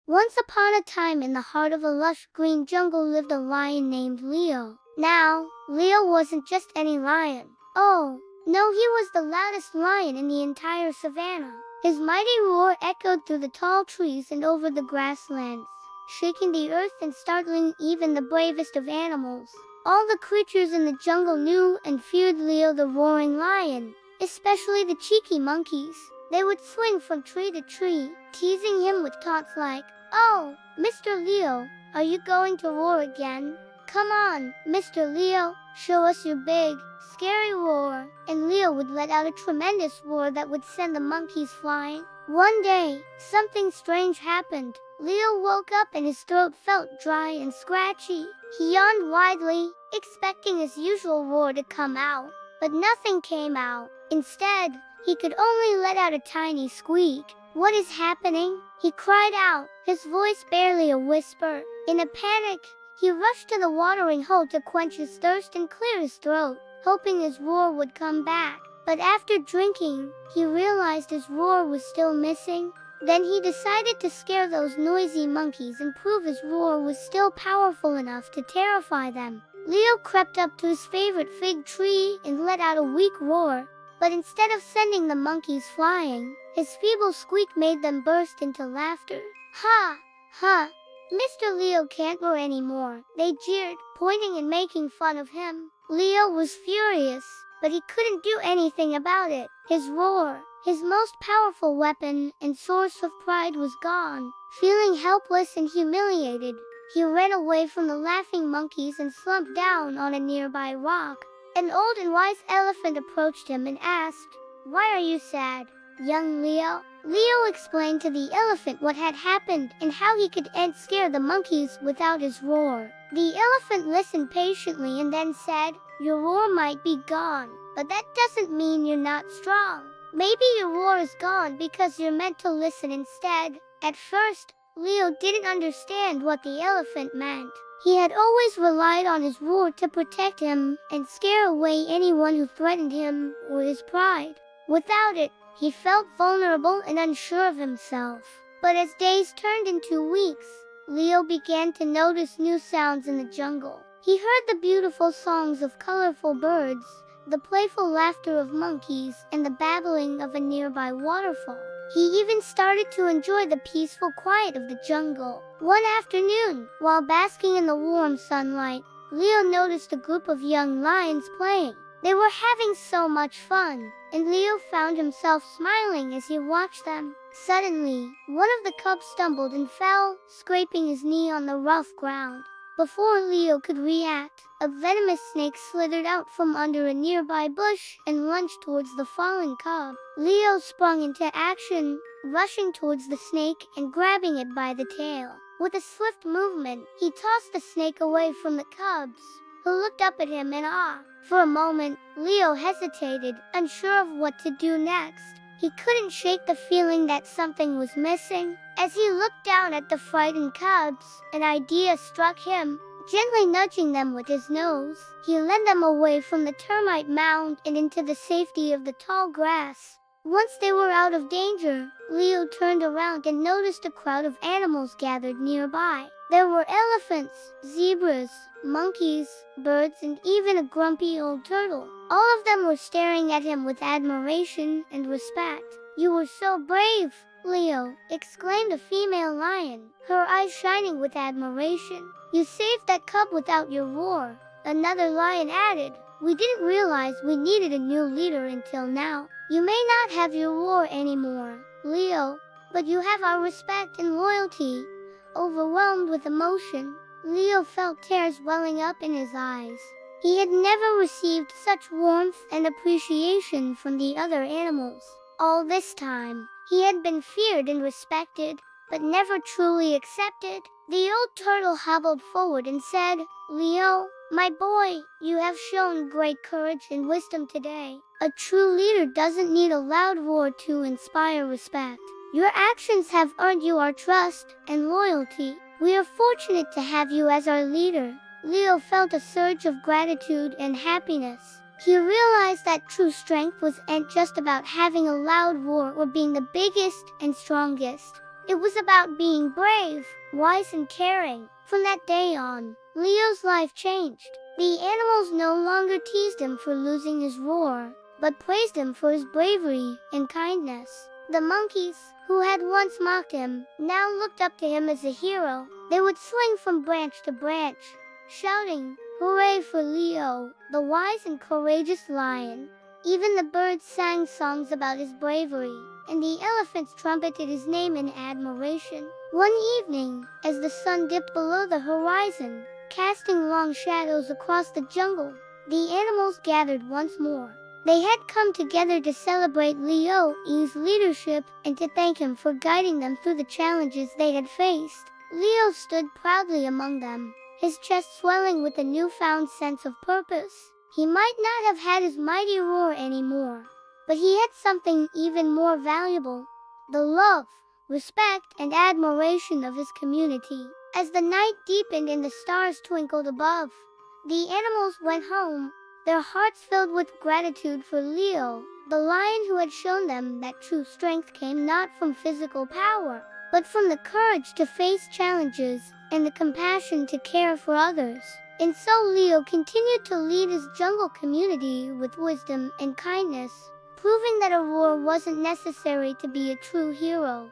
Once upon a time in the heart of a lush green jungle lived a lion named Leo. Now, Leo wasn't just any lion. Oh, no, he was the loudest lion in the entire savannah. His mighty roar echoed through the tall trees and over the grasslands, shaking the earth and startling even the bravest of animals. All the creatures in the jungle knew and feared Leo the roaring lion, especially the cheeky monkeys. They would swing from tree to tree, teasing him with taunts like, "Oh, Mr. Leo, are you going to roar again? Come on, Mr. Leo, show us your big, scary roar." And Leo would let out a tremendous roar that would send the monkeys flying. One day, something strange happened. Leo woke up and his throat felt dry and scratchy. He yawned widely, expecting his usual roar to come out, but nothing came out. Instead, he could only let out a tiny squeak. "What is happening?" he cried out, his voice barely a whisper. In a panic, he rushed to the watering hole to quench his thirst and clear his throat, hoping his roar would come back. But after drinking, he realized his roar was still missing. Then he decided to scare those noisy monkeys and prove his roar was still powerful enough to terrify them. Leo crept up to his favorite fig tree and let out a weak roar. But instead of sending the monkeys flying, his feeble squeak made them burst into laughter. "Ha! Ha! Mr. Leo can't roar anymore," they jeered, pointing and making fun of him. Leo was furious, but he couldn't do anything about it. His roar, his most powerful weapon and source of pride, was gone. Feeling helpless and humiliated, he ran away from the laughing monkeys and slumped down on a nearby rock. An old and wise elephant approached him and asked, "Why are you sad, young Leo?" Leo explained to the elephant what had happened and how he could scare the monkeys without his roar. The elephant listened patiently and then said, "Your roar might be gone, but that doesn't mean you're not strong. Maybe your roar is gone because you're meant to listen instead." At first, Leo didn't understand what the elephant meant. He had always relied on his roar to protect him and scare away anyone who threatened him or his pride. Without it, he felt vulnerable and unsure of himself. But as days turned into weeks, Leo began to notice new sounds in the jungle. He heard the beautiful songs of colorful birds, the playful laughter of monkeys, and the babbling of a nearby waterfall. He even started to enjoy the peaceful quiet of the jungle. One afternoon, while basking in the warm sunlight, Leo noticed a group of young lions playing. They were having so much fun, and Leo found himself smiling as he watched them. Suddenly, one of the cubs stumbled and fell, scraping his knee on the rough ground. Before Leo could react, a venomous snake slithered out from under a nearby bush and lunged towards the fallen cub. Leo sprung into action, rushing towards the snake and grabbing it by the tail. With a swift movement, he tossed the snake away from the cubs, who looked up at him in awe. For a moment, Leo hesitated, unsure of what to do next. He couldn't shake the feeling that something was missing. As he looked down at the frightened cubs, an idea struck him. Gently nudging them with his nose, he led them away from the termite mound and into the safety of the tall grass. Once they were out of danger, Leo turned around and noticed a crowd of animals gathered nearby. There were elephants, zebras, monkeys, birds, and even a grumpy old turtle. All of them were staring at him with admiration and respect. "You were so brave, Leo," exclaimed a female lion, her eyes shining with admiration. "You saved that cub without your roar." Another lion added, "We didn't realize we needed a new leader until now. You may not have your roar anymore, Leo, but you have our respect and loyalty." Overwhelmed with emotion, Leo felt tears welling up in his eyes. He had never received such warmth and appreciation from the other animals. All this time, he had been feared and respected, but never truly accepted. The old turtle hobbled forward and said, "Leo, my boy, you have shown great courage and wisdom today. A true leader doesn't need a loud roar to inspire respect. Your actions have earned you our trust and loyalty. We are fortunate to have you as our leader." Leo felt a surge of gratitude and happiness. He realized that true strength wasn't just about having a loud roar or being the biggest and strongest. It was about being brave, wise, and caring. From that day on, Leo's life changed. The animals no longer teased him for losing his roar, but praised him for his bravery and kindness. The monkeys, who had once mocked him, now looked up to him as a hero. They would swing from branch to branch, shouting, "Hooray for Leo, the wise and courageous lion." Even the birds sang songs about his bravery, and the elephants trumpeted his name in admiration. One evening, as the sun dipped below the horizon, casting long shadows across the jungle, the animals gathered once more. They had come together to celebrate Leo's leadership and to thank him for guiding them through the challenges they had faced. Leo stood proudly among them, his chest swelling with a newfound sense of purpose. He might not have had his mighty roar anymore, but he had something even more valuable: the love, respect, and admiration of his community. As the night deepened and the stars twinkled above, the animals went home, their hearts filled with gratitude for Leo, the lion who had shown them that true strength came not from physical power, but from the courage to face challenges and the compassion to care for others. And so Leo continued to lead his jungle community with wisdom and kindness, proving that a roar wasn't necessary to be a true hero.